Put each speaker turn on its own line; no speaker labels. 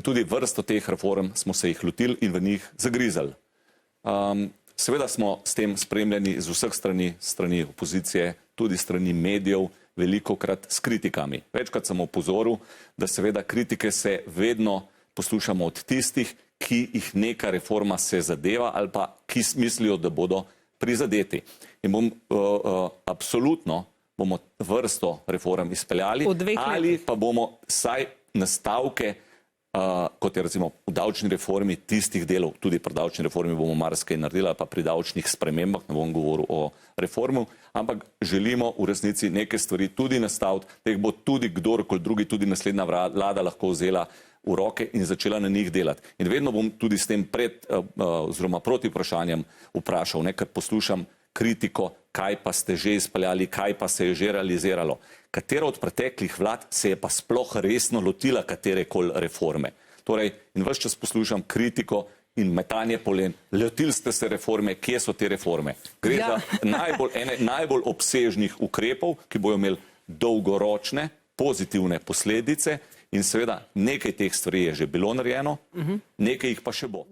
tudi vrsto teh reform smo se jih lotili in v njih zagrizali. Seveda smo s tem spremljeni z vseh strani opozicije, tudi strani medijev, velikokrat s kritikami. Večkrat sem opozoril, da seveda kritike se vedno poslušamo od tistih, ki jih neka reforma se zadeva ali pa ki mislijo, da bodo prizadeti. In absolutno bomo vrsto reform izpeljali ali pa bomo vsaj nastavke, kot je recimo v davčni reformi tistih delov, tudi pri davčni reformi bomo marsikaj naredili, pa pri davčnih spremembah, ne bom govoril o reformu, ampak želimo v resnici neke stvari tudi nastaviti, da jih bo tudi kdorkoli drugi, tudi naslednja vlada lahko vzela v roke in začela na njih delati. In vedno bom tudi s tem oziroma proti vprašanjem vprašal, ker poslušam kritiko, kaj pa ste že izpeljali, kaj pa se je že realiziralo. Katera od preteklih vlad se je pa sploh resno lotila katerekoli reforme? Torej, in ves čas poslušam kritiko in metanje polen. Lotili ste se reforme, kje so te reforme? Gre za ene najbolj obsežnih ukrepov, ki bojo imeli dolgoročne, pozitivne posledice in seveda nekaj teh stvari je že bilo narejeno, nekaj jih pa še bo.